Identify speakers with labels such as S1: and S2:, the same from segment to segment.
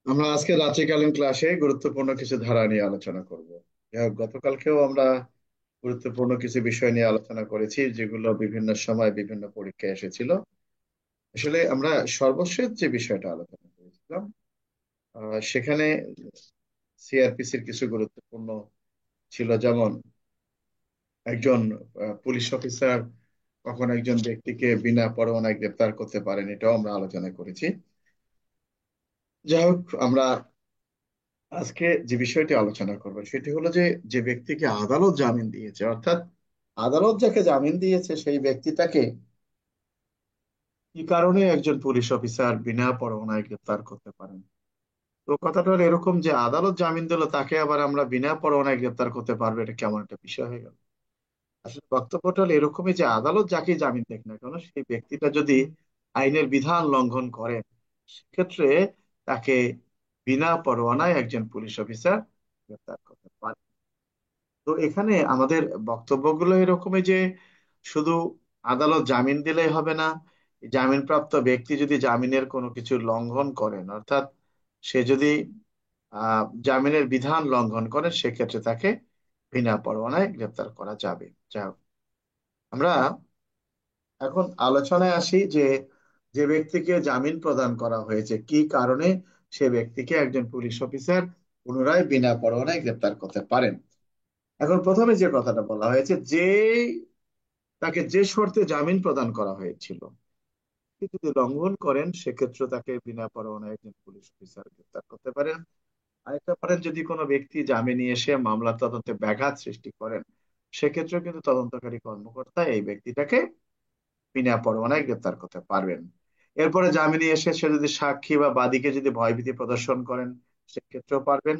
S1: আমরা আজকে রাত্রিকালীন ক্লাসে গুরুত্বপূর্ণ কিছু ধারা নিয়ে আলোচনা করব। গতকালকেও আমরা গুরুত্বপূর্ণ কিছু বিষয় নিয়ে আলোচনা করেছি, যেগুলো বিভিন্ন সময় বিভিন্ন পরীক্ষায় এসেছিল। আসলে আমরা সর্বশেষ যে বিষয়টা আলোচনা করেছিলাম, সেখানে সিআরপিসির কিছু গুরুত্বপূর্ণ ছিল, যেমন একজন পুলিশ অফিসার কখন একজন ব্যক্তিকে বিনা পরোয়ানায় গ্রেপ্তার করতে পারেন, এটাও আমরা আলোচনা করেছি। যাই হোক, আমরা আজকে যে বিষয়টি আলোচনা করবো সেটি হলো যে, যে ব্যক্তিকে আদালত জামিন দিয়েছে, অর্থাৎ আদালত যাকে জামিন দিয়েছে সেই ব্যক্তিটাকে কি কারণে একজন পুলিশ অফিসার বিনা পরোয়ানায় গ্রেপ্তার করতে পারেন। তো কথাটা হলো এরকম যে, আদালত জামিন দিল, তাকে আবার আমরা বিনা পরোয়ানায় গ্রেপ্তার করতে পারবো, এটা কেমন একটা বিষয় হয়ে গেল। আসলে বক্তব্যটা হলো এরকমই যে, আদালত যাকে জামিন দেখ না কেন, সেই ব্যক্তিটা যদি আইনের বিধান লঙ্ঘন করেন, সেক্ষেত্রে তাকে বিনা পরোয়ানায় একজন পুলিশ অফিসার গ্রেপ্তার করতে পারে। তো এখানে আমাদের বক্তব্যগুলো এরকমই যে, শুধু আদালত জামিন দিলেই হবে না। জামিনপ্রাপ্ত ব্যক্তি যদি জামিনের কোনো কিছু লঙ্ঘন করেন, অর্থাৎ সে যদি জামিনের বিধান লঙ্ঘন করেন, সেক্ষেত্রে তাকে বিনা পরোয়ানায় গ্রেপ্তার করা যাবে। যা হোক, আমরা এখন আলোচনায় আসি যে, যে ব্যক্তিকে জামিন প্রদান করা হয়েছে কি কারণে সে ব্যক্তিকে একজন পুলিশ অফিসার পুনরায় বিনা পরোয়ানায় গ্রেপ্তার করতে পারেন। এখন প্রথমে যে কথাটা বলা হয়েছে যে, তাকে যে শর্তে জামিন প্রদান করা হয়েছিল সেটি যদি লঙ্ঘন করেন, সেক্ষেত্রে তাকে বিনা পরোয়ানায় একজন পুলিশ অফিসার গ্রেপ্তার করতে পারেন। আরেকটা পারেন, যদি কোনো ব্যক্তি জামিনে এসে মামলার তদন্তে ব্যাঘাত সৃষ্টি করেন, সেক্ষেত্রে কিন্তু তদন্তকারী কর্মকর্তা এই ব্যক্তিটাকে বিনা পরোয়ানায় গ্রেপ্তার করতে পারবেন। এরপরে জামিনে এসে সে যদি সাক্ষী বা বাদীকে যদি ভয়ভীতি প্রদর্শন করেন, সেক্ষেত্রেও পারবেন।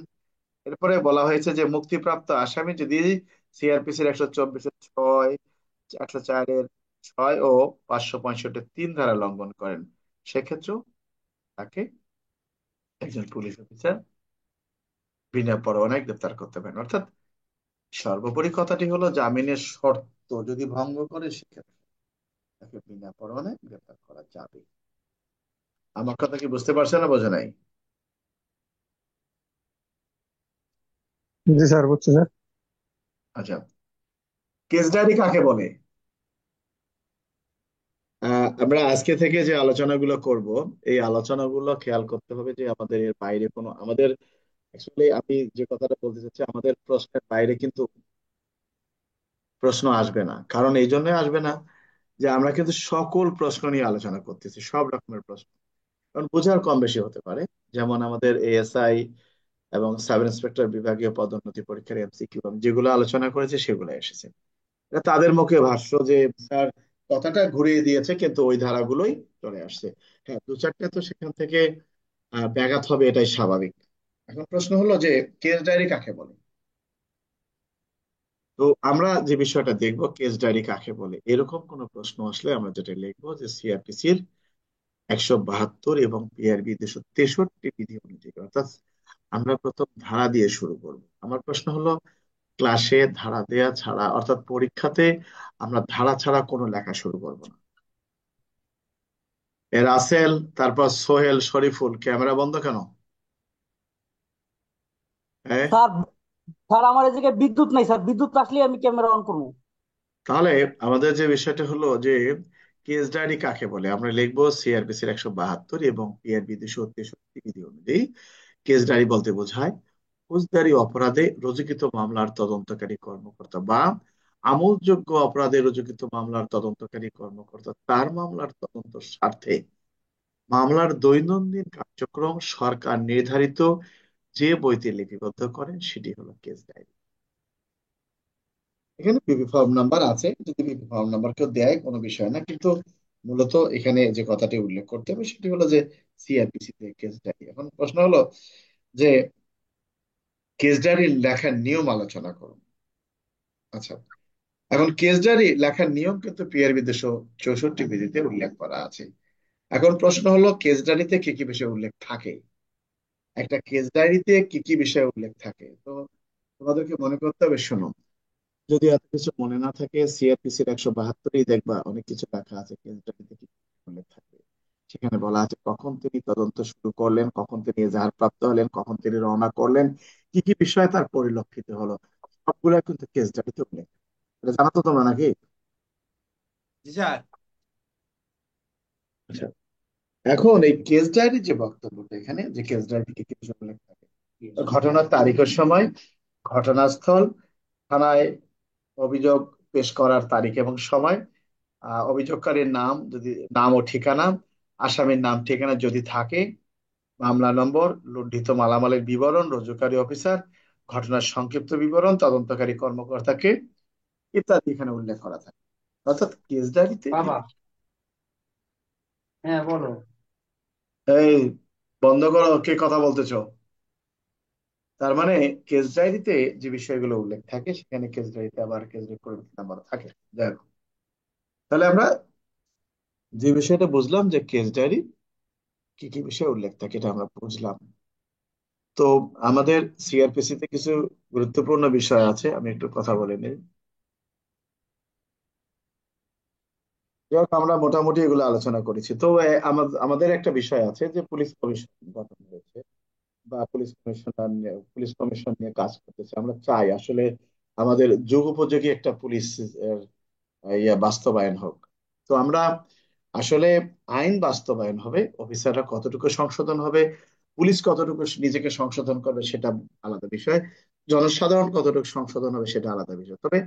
S1: এরপরে বলা হয়েছে যে, মুক্তিপ্রাপ্ত আসামি যদি সিআরপিসির 124-6, 104-6 ও 565-3 ধারা লঙ্ঘন করেন, সেক্ষেত্রেও তাকে একজন পুলিশ অফিসার বিনা পরোয়ানায় গ্রেপ্তার করতে পারেন। অর্থাৎ সর্বোপরি কথাটি হলো, জামিনের শর্ত যদি ভঙ্গ করে, সেক্ষেত্রে তাকে বিনা পরোয়ানায় গ্রেপ্তার করা যাবে। আমার কথা কি বুঝতে পারছেন না বোঝা নাই?
S2: জি স্যার, বুঝছি স্যার।
S1: আচ্ছা, কেস ডায়েরি কাকে বলে? আমরা আজকে থেকে যে আলোচনাগুলো করব, এই আলোচনাগুলো খেয়াল করতে হবে যে, আমাদের এর বাইরে কোনো আমাদের অ্যাকচুয়ালি আমি যে কথাটা বলতে চাচ্ছি, আমাদের প্রশ্নের বাইরে কিন্তু প্রশ্ন আসবে না। কারণ এই জন্য আসবে না যে, আমরা কিন্তু সকল প্রশ্ন নিয়ে আলোচনা করতেছি, সব রকমের প্রশ্ন। কারণ বোঝার কম বেশি হতে পারে। যেমন আমাদের এএসআই এবং সাব ইন্সপেক্টর বিভাগীয় পদোন্নতি পরীক্ষার এমসিকিউ যেগুলো আলোচনা করেছে, সেগুলো এসেছে। এটা তাদের মুখে ভাষ্য যে, স্যার কথাটা ঘুরিয়ে দিয়েছে, কিন্তু ওই ধারাগুলোই চলে আসছে। হ্যাঁ, দু চারটে তো সেখান থেকে ব্যাঘাত হবে, এটাই স্বাভাবিক। এখন প্রশ্ন হলো যে, কেস ডায়েরি কাকে বলে। তো আমরা যে বিষয়টা দেখবো, কেস ডায়েরি কাকে বলে, এরকম কোন প্রশ্ন আসলে আমরা যেটা লিখবো যে, সিআরপিসির 172 এবং পিআরবি 263 বিধি অনুযায়ী, অর্থাৎ আমরা প্রথম ধারা দিয়ে শুরু করব। আমার প্রশ্ন হলো, ক্লাসে ধারা দেয়া ছাড়া, অর্থাৎ পরীক্ষাতে আমরা ধারা ছাড়া কোনো লেখা শুরু করব না। রাসেল, তারপর সোহেল, শরীফুল, ক্যামেরা বন্ধ কেন? হ্যাঁ,
S3: স্যার, স্যার আমার এদিকে বিদ্যুৎ নাই স্যার, বিদ্যুৎ আসলে আমি ক্যামেরা অন করবো।
S1: তাহলে আমাদের যে বিষয়টা হলো যে, কেস ডায়েরি কাকে বলে, আমরা লিখবো সিআরপিসির 172 এবং পিআরবি 263 বিধি অনুযায়ী কেস ডায়েরি বলতে বোঝায় ফৌজদারি অপরাধে রুজুকৃত মামলার তদন্তকারী কর্মকর্তা বা আমলযোগ্য অপরাধে রুজুকৃত মামলার তদন্তকারী কর্মকর্তা তার মামলার তদন্ত স্বার্থে মামলার দৈনন্দিন কার্যক্রম সরকার নির্ধারিত যে বইতে লিপিবদ্ধ করেন, সেটি হলো কেস ডায়েরি। এখানে পিপি ফর্ম নাম্বার আছে, যদি পিপি ফর্ম নাম্বার কেউ দেয় কোনো বিষয় না, কিন্তু মূলত এখানে যে কথাটি উল্লেখ করতে হবে সেটি হলো যে, সিআরপিসি তে কেস ডায়েরি। এখন প্রশ্ন হলো যে, কেস ডায়েরি লেখার নিয়ম আলোচনা করুন। আচ্ছা, এখন কেস ডায়েরি লেখার নিয়ম কিন্তু পিআরবি 264 বিধিতে উল্লেখ করা আছে। এখন প্রশ্ন হলো, কেস ডায়েরিতে কি কি বিষয় উল্লেখ থাকে। একটা কেস ডায়েরিতে কি কি বিষয় উল্লেখ থাকে, তো তোমাদেরকে মনে করতে হবে। শোনো, যদি এত কিছু মনে না থাকে, সিআরপিসির 172-ই দেখবা অনেক কিছু লেখা আছে কেস ডায়েরিতে কি কি উল্লেখ থাকবে। সেখানে বলা আছে কখন তিনি তদন্ত শুরু করলেন, কখন তিনি এজাহার প্রাপ্ত হলেন, কখন তিনি রওনা করলেন, কি কি বিষয়ে তার পরিলক্ষিত হলো, সবগুলো কিন্তু কেস ডায়েরিতে উল্লেখ। এটা জানো তো তোমরা নাকি?
S2: জি স্যার।
S1: আচ্ছা, এখন এই কেস ডায়েরির যে বক্তব্যটা, এখানে যে কেস ডায়েরিতে কি কি বিষয় উল্লেখ থাকে, ঘটনার তারিখের সময়, ঘটনাস্থল, থানায় অভিযোগ পেশ করার তারিখ এবং সময়, অভিযোগকারীর নাম, যদি নাম ও ঠিকানা, আসামির নাম ঠিকানা যদি থাকে, মামলা নম্বর, লুণ্ঠিত মালামালের বিবরণ, রুজুকারী অফিসার, ঘটনার সংক্ষিপ্ত বিবরণ, তদন্তকারী কর্মকর্তাকে, ইত্যাদি এখানে উল্লেখ করা থাকে। অর্থাৎ কেস ডায়েরিতে
S3: বাবা, হ্যাঁ বলো।
S1: এই, বন্ধ করো, কে কথা বলতেছো? তার মানে কেস ডায়েরিতে যে বিষয়গুলো উল্লেখ থাকে, সেখানে কেস ডায়েরিতে আবার কেস রেকর্ড নাম্বার থাকে। যাই হোক, তাহলে আমরা যে বিষয়টা বুঝলাম যে কেস ডায়েরি কি কি বিষয় উল্লেখ থাকে, এটা আমরা বুঝলাম। তো আমাদের সিআরপিসি তে কিছু গুরুত্বপূর্ণ বিষয় আছে, আমি একটু কথা বলে নিই। যাই হোক, আমরা মোটামুটি এগুলো আলোচনা করেছি। তো আমাদের একটা বিষয় আছে যে পুলিশ কমিশন গঠন হয়েছে, বা পুলিশ কমিশন নিয়ে কাজ করতেছে। আমরা চাই আসলে আমাদের যুগ উপযোগী একটা পুলিশ বাস্তবায়ন হোক। তো আমরা আসলে আইন বাস্তবায়ন হবে, অফিসাররা কতটুকু সংশোধন হবে, পুলিশ কতটুকু নিজেকে সংশোধন করবে সেটা আলাদা বিষয়, জনসাধারণ কতটুকু সংশোধন হবে সেটা আলাদা বিষয়। তবে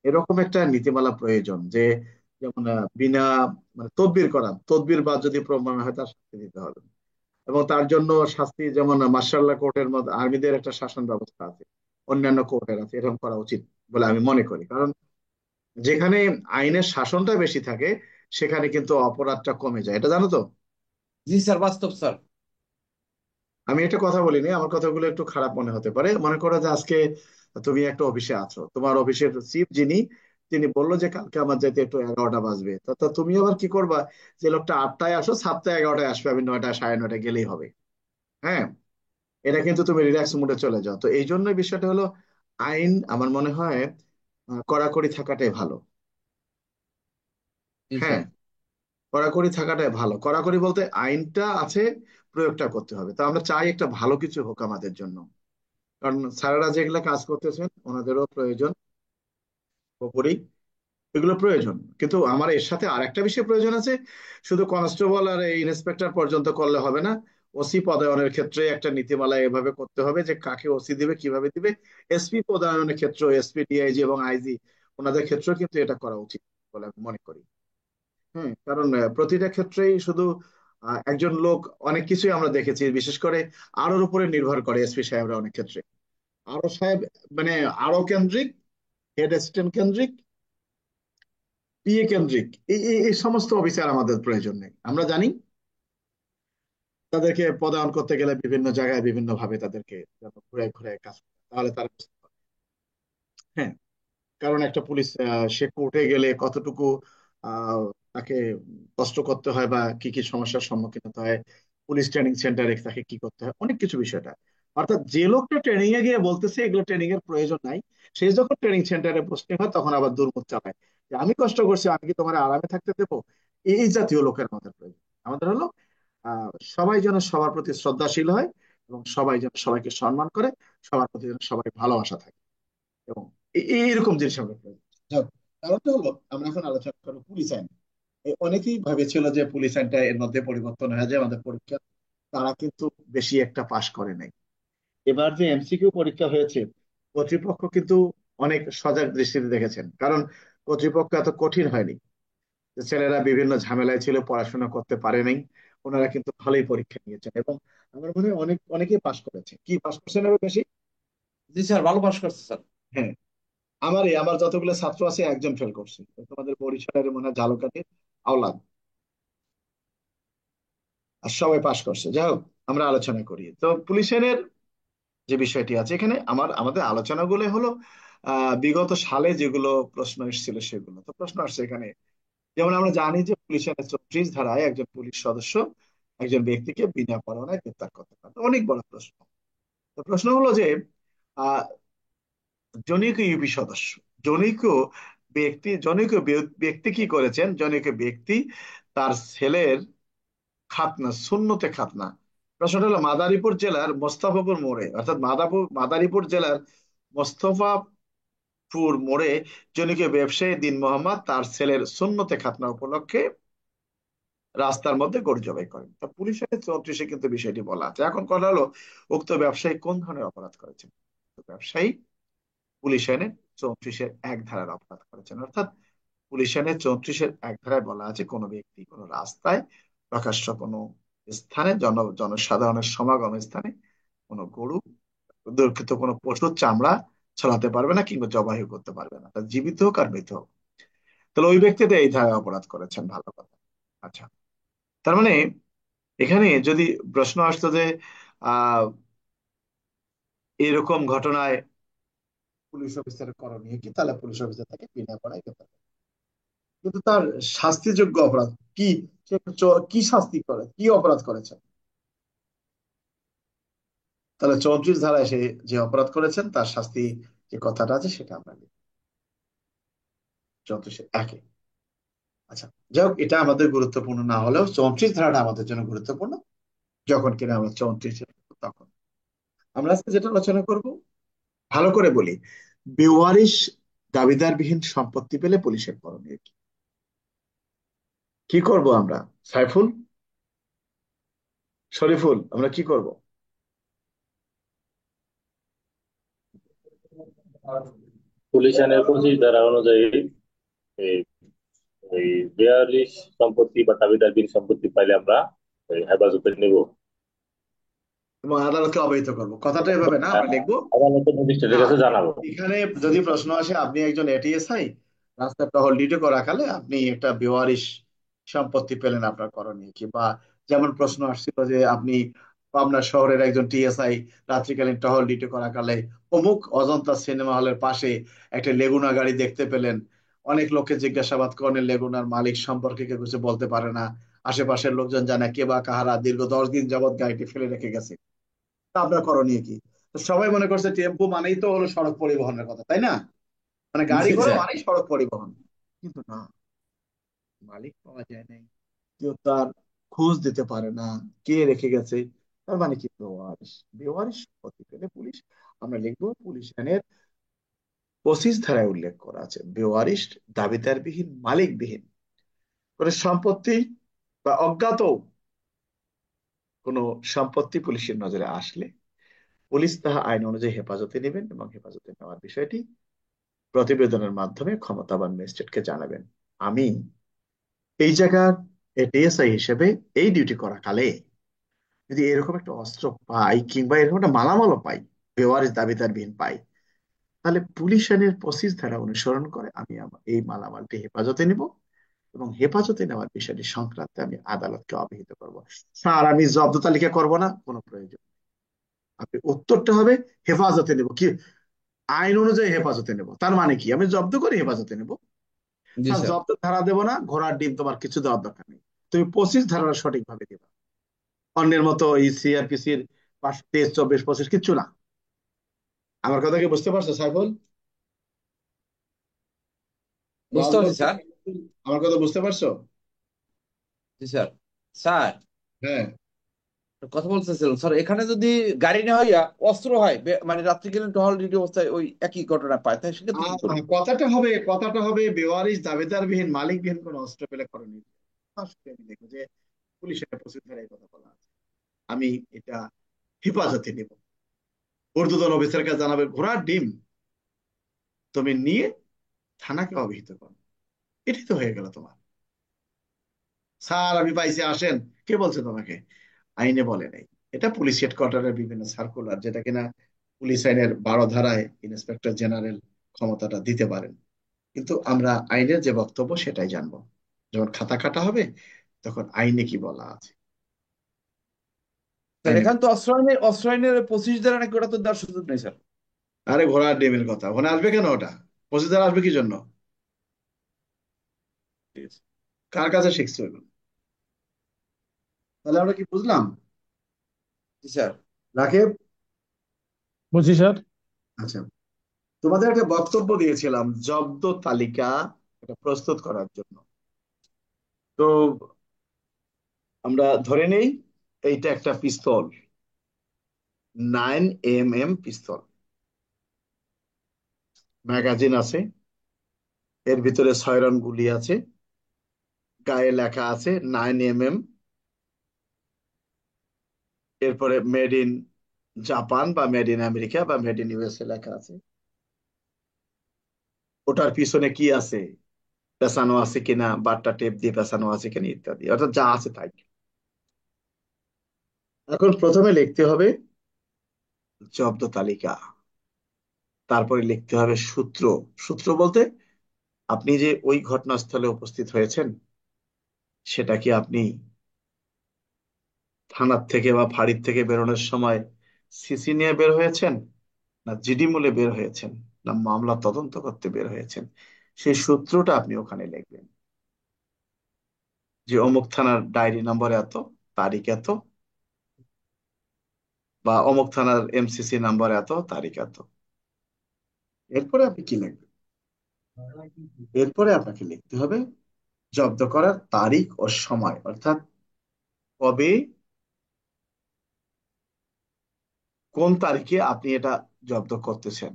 S1: এরকম একটা নীতিমালা প্রয়োজন যে, যেমন বিনা মানে তদবির করা, তদবির বা যদি প্রমাণ হয় তার শাস্তি দিতে হবে। এবং তার জন্য শাস্তি, যেমন মার্শাল্লাহ কোর্টের মধ্যে আর্মিদের একটা শাসন ব্যবস্থা আছে, অন্যান্য কোর্টের আছে, এরকম করা উচিত বলে আমি মনে করি। কারণ যেখানে আইনের শাসনটা বেশি থাকে, সেখানে কিন্তু অপরাধটা কমে যায়, এটা জানো তো।
S2: জি স্যার, বাস্তব স্যার।
S1: আমি একটা কথা বলিনি, আমার কথাগুলো একটু খারাপ মনে হতে পারে। মনে করো যে আজকে তুমি একটা অফিসে আছো, তোমার অফিসের চিফ যিনি, তিনি বললো যে কালকে আমার যেতে একটু 11টা বাজবে। তো তুমি আবার কি করবা, যে লোকটা 8টায় আসো, 7টায় 11টায় আসবে, আমি 9টা 9:30 গেলেই হবে। হ্যাঁ, এটা কিন্তু তুমি রিল্যাক্স মুডে চলে যাও। তো এই জন্য বিষয়টা হলো, আইন আমার মনে হয় কড়াকড়ি থাকাটাই ভালো।
S2: জি
S1: হ্যাঁ,
S2: স্যার।
S1: কড়াকড়ি থাকাটাই ভালো। কড়াকড়ি বলতে আইনটা আছে, প্রয়োগটা করতে হবে। তো আমরা চাই একটা ভালো কিছু হোক আমাদের জন্য। কারণ স্যারেরা যেগুলা কাজ করতেছেন, ওনাদেরও প্রয়োজন উপরেই, এগুলো প্রয়োজন। কিন্তু আমার এর সাথে আরেকটা বিষয় প্রয়োজন আছে। শুধু কনস্টেবল আর এই ইন্সপেক্টর পর্যন্ত করলে হবে না, ওসি পদায়নের ক্ষেত্রে একটা নীতিমালা এভাবে করতে হবে যে কাকে ওসি দিবে, কিভাবে দিবে। এসপি পদায়নের ক্ষেত্রে, এসপি, ডিআইজি এবং আইজি, ওনাদের ক্ষেত্রেও কিন্তু এটা করা উচিত বলে আমি মনে করি। হ্যাঁ, কারণ প্রতিটা ক্ষেত্রেই শুধু একজন লোক, অনেক কিছুই আমরা দেখেছি, বিশেষ করে আরোর উপরে নির্ভর করে এসপি সাহেবরা অনেক ক্ষেত্রে। আরো সাহেব মানে আরো কেন্দ্রিক, হেড অ্যাসিস্ট্যান্ট কেন্দ্রিক, পিএ কেন্দ্রিক, এই সমস্ত অফিসার আমাদের প্রয়োজন নেই। আমরা জানি তাদেরকে পদায়ন করতে গেলে বিভিন্ন জায়গায় বিভিন্ন ভাবে তাদেরকে যেন ঘুরে ঘুরে কাজ করতে হয়, তাহলে তারা বুঝতে পারে। হ্যাঁ, কারণ একটা পুলিশ সে কোর্টে গেলে কতটুকু আহ, তাকে কষ্ট করতে হয়, বা কি কি সমস্যার সম্মুখীন হতে হয়, পুলিশ ট্রেনিং সেন্টারে তাকে কি করতে হয়, অনেক কিছু বিষয়টা। অর্থাৎ যে লোকটা ট্রেনিং এ গিয়ে বলতেছে এগুলো ট্রেনিং এর প্রয়োজন নাই, সে যখন ট্রেনিং সেন্টারে পোস্টিং হয় তখন আবার দুর্মুখ চালায় যে আমি কষ্ট করছি, আমি কি তোমার আরামে থাকতে দেবো। এই জাতীয় লোকের আমাদের প্রয়োজন। আমাদের হলো সবাই যেন সবার প্রতি শ্রদ্ধাশীল হয়, এবং সবাই যেন সবাইকে সম্মান করে, সবার প্রতি যেন সবাই ভালোবাসা থাকে, এবং এইরকম জিনিস আমরা প্রয়োজন। যাক, কারণটা হলো আমরা এখন আলোচনা করবো পুলিশ আইন। অনেকেই ভেবেছিল যে পুলিশ আইনটা এর মধ্যে পরিবর্তন হয়ে যায় আমাদের পরীক্ষা, তারা কিন্তু বেশি একটা পাশ করে নাই। এবার যে এমসিকিউ পরীক্ষা হয়েছে, কর্তৃপক্ষ কিন্তু অনেক সজাগ দৃষ্টিতে দেখেছেন। কারণ কর্তৃপক্ষ এত কঠিন হয়নি, যে ছেলেরা বিভিন্ন ঝামেলায় ছিল, পড়াশোনা করতে পারে নাই, ওনারা কিন্তু ভালোই পরীক্ষা নিয়েছেন। এবং আমার মনে হয় অনেকেই পাশ করেছে। কি পাশ করছেন আরো বেশি?
S2: জি স্যার, ভালো পাস করছে স্যার।
S1: হ্যাঁ, আমার যতগুলো ছাত্র আছে একজন ফেল করছে। তো তোমাদের বরিশালের মনে হয় ঝালকাঠির আওলাদ, আর সবাই পাশ করছে। যাই হোক, আমরা আলোচনা করি। তো পুলিশের যে বিষয়টি আছে এখানে, আমাদের আলোচনাগুলো হলো বিগত সালে যেগুলো প্রশ্ন এসেছিল সেগুলো। তো প্রশ্ন আসছে এখানে, যেমন আমরা জানি যে পুলিশের 34 ধারায় একজন পুলিশ সদস্য একজন ব্যক্তিকে বিনা পরোয়ানায় গ্রেপ্তার করতে পারে। তো অনেক বড় প্রশ্ন। তো প্রশ্ন হলো যে আহ জনৈক ইউপি সদস্য, জনৈক জনৈক ব্যক্তি কি করেছেন, জনৈক ব্যক্তি তার ছেলের খাতনা, সুন্নতে খাতনা। প্রশ্নটা হলো মাদারীপুর জেলার মোস্তফাপুর মোড়ে, অর্থাৎ মাদারীপুর জেলার মোস্তফাপুর মোড়ে জনৈক ব্যবসায়ী দিন মোহাম্মদ তার ছেলের সুন্নতে খাতনা উপলক্ষে রাস্তার মধ্যে গরু জবাই করেন। তা পুলিশের 34-এ কিন্তু বিষয়টি বলা আছে। এখন কথা হলো, উক্ত ব্যবসায়ী কোন ধরনের অপরাধ করেছেন? তো ব্যবসায়ী পুলিশ আইনে 34-এর 1 ধারার অপরাধ করেছেন। অর্থাৎ পুলিশ আইনে 34-এর 1 ধারায় বলা আছে, কোনো ব্যক্তি কোনো রাস্তায়, প্রকাশ্য কোনো স্থানে, জনসাধারণের সমাগম স্থানে কোনো গরু, দুর্গত কোনো পশুর চামড়া ছড়াতে পারবে না কিংবা জবাই করতে পারবে না, তা জীবিত হোক আর মৃত হোক। তাহলে ওই ব্যক্তিটা এই ধারায় অপরাধ করেছেন, ভালো কথা। আচ্ছা, তার মানে এখানে যদি প্রশ্ন আসতো যে আহ এরকম ঘটনায় পুলিশ অফিসারের করণীয় কি, তাহলে পুলিশ অফিসার তাকে বিনা করাই যেতে পারে। কিন্তু তার শাস্তিযোগ্য অপরাধ কি? সে কি শাস্তি করে, কি অপরাধ করেছে? তাহলে 34 ধারায় সে যে অপরাধ করেছেন তার শাস্তি, যে কথাটা আছে সেটা আমরা লিখি 34-এর 1-এ। আচ্ছা, যাই হোক, এটা আমাদের গুরুত্বপূর্ণ না হলেও 34 ধারাটা আমাদের জন্য গুরুত্বপূর্ণ। যখন কিনা আমরা 34-এ, তখন আমরা আজকে যেটা আলোচনা করব, ভালো করে বলি, বেওয়ারিশ দাবিদারবিহীন সম্পত্তি পেলে পুলিশের করণীয় কি? কি করব আমরা? সাইফুল, শরীফুল, আমরা কি করব?
S4: পুলিশ আইনের 25 ধারা অনুযায়ী এই এই বেয়ারিশ সম্পত্তি বা দাবিদারবিহীন সম্পত্তি পাইলে আমরা হেফাজতে নিব।
S1: এবং আদালতকে অবহিত করব, কথাটা এভাবে না, আমরা লিখবো।
S4: আদালতের ম্যাজিস্ট্রেটের
S1: না,
S4: কাছে জানাবো।
S1: এখানে যদি প্রশ্ন আসে, আপনি একজন এটিএসআই, রাস্তার টহল ডিউটি করাকালে আপনি একটা বেওয়ারিশ সম্পত্তি পেলেন, আপনার করণীয় কি? বা যেমন প্রশ্ন আসছিল যে আপনি পাবনা শহরের একজন টিএসআই, রাত্রিকালীন টহল ডিউটি করাকালে অমুক অজন্তা সিনেমা হলের পাশে একটা লেগুনা গাড়ি দেখতে পেলেন। অনেক লোককে জিজ্ঞাসাবাদ করেন, লেগুনার মালিক সম্পর্কে কেউ কিছু বলতে পারে না। আশেপাশের লোকজন জানে কে বা কাহারা দীর্ঘ 10 দিন যাবত গাড়িটি ফেলে রেখে গেছে। তা আপনার করণীয় কি? তো সবাই মনে করছে টেম্পো মানেই তো হলো সড়ক পরিবহনের কথা, তাই না? মানে গাড়ি
S2: জি
S1: ঘোড়া
S2: স্যার।
S1: মানেই সড়ক পরিবহন। কিন্তু না, মালিক পাওয়া যায় নাই, কেউ তার খোঁজ দিতে পারে না, কে রেখে গেছে। তার মানে কি? বেওয়ারিশ। বেওয়ারিশ সম্পত্তি পেলে পুলিশ, আমরা লিখবো পুলিশ আইনের 25 ধারায় উল্লেখ করা আছে, বেওয়ারিশ দাবিদারবিহীন মালিকবিহীন কোনো সম্পত্তি বা অজ্ঞাত কোনো সম্পত্তি পুলিশের নজরে আসলে পুলিশ তাহা আইন অনুযায়ী হেফাজতে নেবেন এবং হেফাজতে নেওয়ার বিষয়টি প্রতিবেদনের মাধ্যমে ক্ষমতাবান ম্যাজিস্ট্রেটকে জানাবেন। আমি এই জায়গার এটিএসআই হিসেবে এই ডিউটি করা কালে যদি এরকম একটা অস্ত্র পাই কিংবা এরকম একটা মালামালও পাই, বেওয়ারিশ দাবিদারবিহীন পাই, তাহলে পুলিশ আইনের 25 ধারা অনুসরণ করে আমি আমার এই মালামালটি হেফাজতে নিব এবং হেফাজতে নেওয়ার বিষয়টি সংক্রান্তে আমি আদালতকে অবহিত করব। স্যার, আমি জব্দ তালিকা করব না, কোনো প্রয়োজন নেই। আপনি উত্তরটা হবে হেফাজতে নেব কি, আইন অনুযায়ী হেফাজতে নেব। তার মানে কি? আমি জব্দ করে হেফাজতে নেব।
S2: জি
S1: স্যার,
S2: স্যার।
S1: জব্দের ধারা দেবো না, ঘোড়ার ডিম তোমার কিছু দেওয়ার দরকার নেই, তুমি 25 ধারা সঠিকভাবে দিবা। অন্যের মতো এই সিআরপিসির 23, 24, 25 কিচ্ছু না। আমার কথা কি বুঝতে পারছো সাইফুল?
S2: বুঝতে পারছি
S1: রাজলক্ষ্মী,
S2: স্যার।
S1: আমার কথা বুঝতে পারছো?
S2: জি স্যার। স্যার,
S1: হ্যাঁ।
S2: একটা কথা বলতেছিলাম স্যার, এখানে যদি গাড়ি না হইয়া অস্ত্র হয়, মানে রাত্রিকালীন টহল ডিউটি অবস্থায় ওই একই ঘটনা পায়, তাই সেক্ষেত্রে কি করবো?
S1: কথাটা হবে বেওয়ারিশ দাবিদারবিহীন মালিকবিহীন কোন অস্ত্র পেলে করণীয়। আসলে আমি দেখবো যে পুলিশের 25 ধারায় কথা বলা আছে, আমি এটা হেফাজতে নিব। ঊর্ধ্বতন অফিসার কাছে জানাবে, ঘোড়ার ডিম তুমি নিয়ে থানাকে অবহিত করো। এটাই তো হয়ে গেল তোমার। স্যার, আমি পাইছি, আসেন। কে বলছে তোমাকে? আইনে বলে নাই। এটা পুলিশ হেডকোয়ার্টারের বিভিন্ন সার্কুলার, যেটা কিনা পুলিশ আইনের 12 ধারায় ইন্সপেক্টর জেনারেল ক্ষমতাটা দিতে পারেন। কিন্তু আমরা আইনের যে বক্তব্য সেটাই জানবো। যখন খাতা কাটা হবে তখন আইনে কি বলা আছে,
S2: স্যার,
S1: আইনে।
S2: এখানে তো অস্ত্র আইনের 25 ধারা নাকি, ওটা তো দেওয়ার সুযোগ নেই স্যার।
S1: আরে ঘোড়ার ডিমের কথা ওখানে আসবে কেন? ওটা 25 ধারা আসবে কি জন্য?
S2: ঠিক আছে।
S1: কার কাছে শিখছো এগুলো? তাহলে আমরা কি বুঝলাম?
S2: জি স্যার।
S1: রাকিব,
S5: বুঝছি স্যার।
S1: আচ্ছা, তোমাদের একটা বক্তব্য দিয়েছিলাম জব্দ তালিকা এটা প্রস্তুত করার জন্য। তো আমরা ধরে নেই এইটা একটা পিস্তল, 9 mm পিস্তল, ম্যাগাজিন আছে, এর ভিতরে 6 রাউন্ড গুলি আছে, গায়ে লেখা আছে 9 mm, এরপরে মেড ইন জাপান বা মেড ইন আমেরিকা বা মেড ইন ইউএসএ লেখা আছে। ওটার পিছনে কি আছে, পেছানো আছে কিনা, বাট্টা টেপ দিয়ে পেছানো আছে কিনা ইত্যাদি, অর্থাৎ যা আছে তাই। এখন প্রথমে লিখতে হবে জব্দ তালিকা, তারপরে লিখতে হবে সূত্র। সূত্র বলতে আপনি যে ওই ঘটনাস্থলে উপস্থিত হয়েছেন, সেটা কি আপনি থানার থেকে বা ফাঁড়ির থেকে বেরোনোর সময় সিসি নিয়ে বের হয়েছেন, না জিডি মূলে বের হয়েছেন, না মামলা তদন্ত করতে বের হয়েছেন, সেই সূত্রটা আপনি ওখানে লিখবেন। যে অমুক থানার ডায়েরি নম্বর এত, তারিখ এত, বা অমুক থানার এমসিসি নাম্বার এত, তারিখ এত। এরপরে আপনি কি লিখবেন? এরপরে আপনাকে লিখতে হবে জব্দ করার তারিখ ও সময়, অর্থাৎ কবে, কোন তারিখে আপনি এটা জব্দ করতেছেন।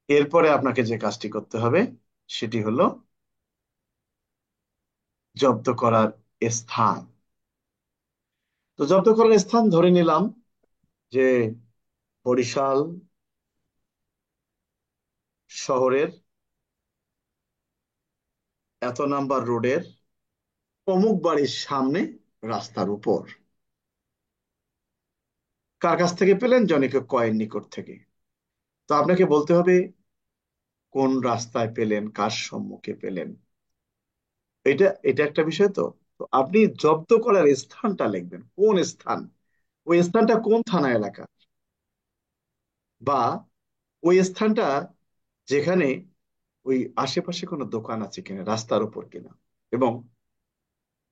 S1: এরপরে আপনাকে যে কাজটি করতে হবে সেটি হলো জব্দ করার স্থান। তো জব্দ করার স্থান ধরে নিলাম যে বরিশাল শহরের এত নাম্বার রোডের অমুক বাড়ির সামনে, রাস্তার উপর। কার কাছ থেকে পেলেন? জনৈক কয়ের নিকট থেকে। তো আপনাকে বলতে হবে কোন রাস্তায় পেলেন, কার সম্মুখে পেলেন। এটা এটা একটা বিষয়। তো তো আপনি জব্দ করার স্থানটা লিখবেন, কোন স্থান, ওই স্থানটা কোন থানা এলাকা, বা ওই স্থানটা যেখানে ওই আশেপাশে কোনো দোকান আছে কিনা, রাস্তার উপর কিনা, এবং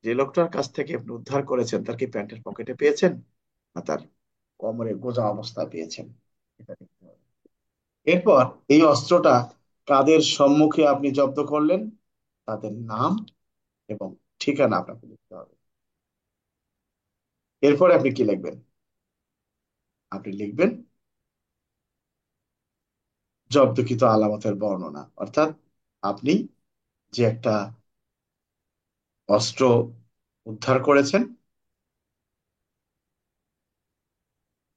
S1: যে লোকটার কাছ থেকে আপনি উদ্ধার করেছেন তার কি প্যান্টের পকেটে পেয়েছেন, না তার কোমরে গোজা অবস্থায় পেয়েছেন, এটা দেখতে হবে। এরপর এই অস্ত্রটা কাদের সম্মুখে আপনি জব্দ করলেন, তাদের নাম এবং ঠিকানা আপনাকে লিখতে হবে। এরপরে আপনি কি লিখবেন? আপনি লিখবেন জব্দকৃত আলামতের বর্ণনা, অর্থাৎ আপনি যে একটা অস্ত্র উদ্ধার করেছেন,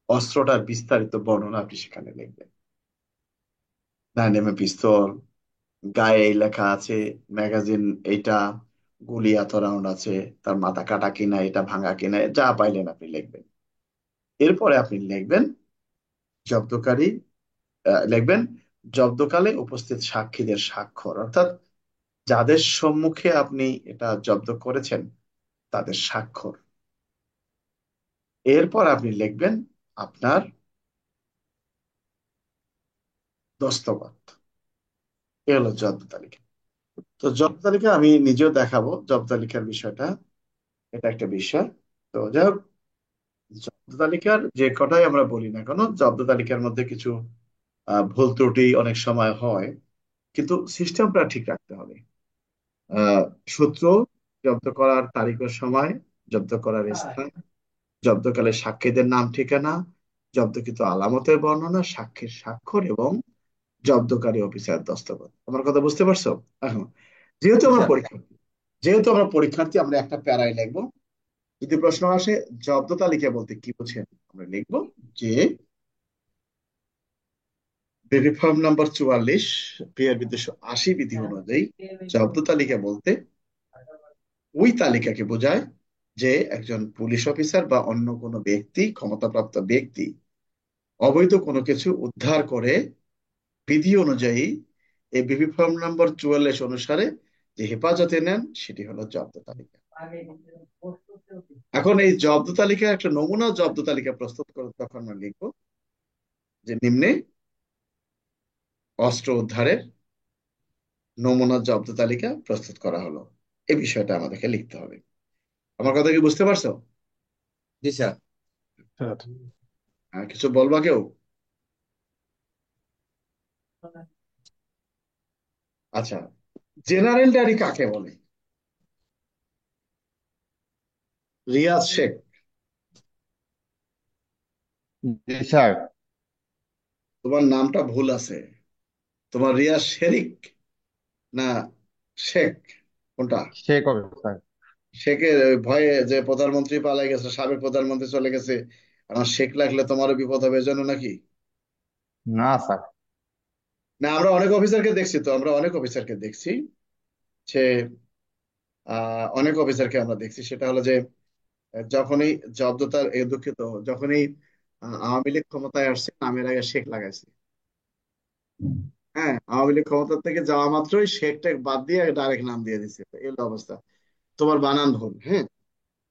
S1: অস্ত্রটার বিস্তারিত বর্ণনা আপনি সেখানে লিখবেন। 9 mm পিস্তল, গায়ে এই লেখা আছে ম্যাগাজিন এইটা, গুলি এত রাউন্ড আছে, তার মাথা কাটা কিনা, এটা ভাঙা কিনা, যা পাইলেন আপনি লিখবেন। এরপরে আপনি লিখবেন জব্দকারী, লিখবেন জব্দকালে উপস্থিত সাক্ষীদের স্বাক্ষর, অর্থাৎ যাদের সম্মুখে আপনি এটা জব্দ করেছেন তাদের স্বাক্ষর। এরপর আপনি লিখবেন আপনার দস্তখত। এ হলো জব্দ তালিকা। তো জব্দ তালিকা আমি নিজেও দেখাবো, জব্দ তালিকার বিষয়টা, এটা একটা বিষয়। তো যাই হোক, জব্দ তালিকার যে কটাই আমরা বলি না কেন, জব্দ তালিকার মধ্যে কিছু ভুল ত্রুটি অনেক সময় হয়, কিন্তু সিস্টেমটা ঠিক রাখতে হবে। আহ সূত্র, জব্দ করার তারিখ ও সময়, জব্দ করার স্থান, জব্দকালে সাক্ষীদের নাম ঠিকানা, জব্দকৃত আলামতের বর্ণনা, সাক্ষীর স্বাক্ষর এবং জব্দকারী অফিসার দস্তখত। আমার কথা বুঝতে পারছো? এখন যেহেতু
S2: জি
S1: আমরা
S2: স্যার।
S1: পরীক্ষার্থী, আমরা একটা প্যারায় লিখবো। যদি প্রশ্ন আসে জব্দ তালিকা বলতে কি বুঝেন, আমরা লিখবো যে বেবি ফর্ম নাম্বার 44 বিআরবি 280 বিধি অনুযায়ী জব্দ তালিকা বলতে ওই তালিকাকে বোঝায় যে একজন পুলিশ অফিসার বা অন্য কোনো ব্যক্তি, ক্ষমতাপ্রাপ্ত ব্যক্তি অবৈধ কোনো কিছু উদ্ধার করে বিধি অনুযায়ী এই বিবি ফর্ম নাম্বার 44 অনুসারে যে হেফাজতে নেন, সেটি হলো জব্দ তালিকা। এখন এই জব্দ তালিকা একটা নমুনা জব্দ তালিকা প্রস্তুত করে তখন আমরা লিখবো যে নিম্নে অস্ত্র উদ্ধারের নমুনা জব্দ তালিকা প্রস্তুত করা হলো, এই বিষয়টা আমাদেরকে লিখতে হবে। আমার কথা কি বুঝতে পারছো?
S2: জি স্যার।
S5: স্যার।
S1: আর কিছু বলবা কেউ? আচ্ছা, জেনারেল ডায়েরি কাকে বলে? রিয়াজ শেখ।
S6: জি স্যার।
S1: তোমার নামটা ভুল আছে। তোমার রিয়াজ শেরিক না শেখ, কোনটা?
S6: শেখ হবে স্যার।
S1: শেখের ভয়ে যে প্রধানমন্ত্রী পালাই গেছে, সাবেক প্রধানমন্ত্রী চলে গেছে, আমার শেখ লাগলে তোমারও বিপদ হবে এজন্য নাকি?
S6: না স্যার।
S1: না, আমরা অনেক অফিসারকে দেখছি, তো আমরা অনেক অফিসারকে দেখছি সে অনেক অফিসারকে আমরা দেখছি, সেটা হলো যে যখনই জব্দতার দুঃখিত, যখনই আওয়ামী লীগ ক্ষমতায় আসছে নামের আগে শেখ লাগাইছে। হ্যাঁ, আওয়ামী লীগ ক্ষমতা থেকে যাওয়া মাত্রই শেখ টেক বাদ দিয়ে ডাইরেক্ট নাম দিয়ে দিচ্ছে, তো এই হলো অবস্থা। তোমার বানান ভুল, হ্যাঁ।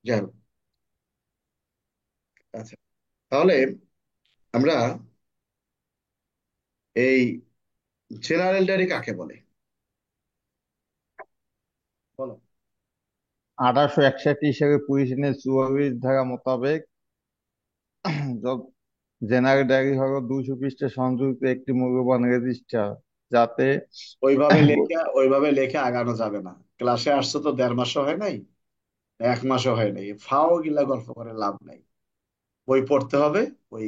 S1: যাই হোক, আচ্ছা, তাহলে আমরা এই জেনারেল ডায়েরি কাকে বলে বলো?
S6: 1861 হিসেবে পুলিশ আইনের 44 ধারা মোতাবেক জেনারেল ডায়েরি হলো 200 পৃষ্ঠা সংযুক্ত একটি মূল্যবান রেজিস্টার, যাতে
S1: ওইভাবে লেখে আগানো যাবে না। ক্লাসে আসছো তো 1.5 মাসও হয় নাই, 1 মাসও হয় নাই, ফাও গিলা গল্প করে লাভ নাই। বই পড়তে হবে। ওই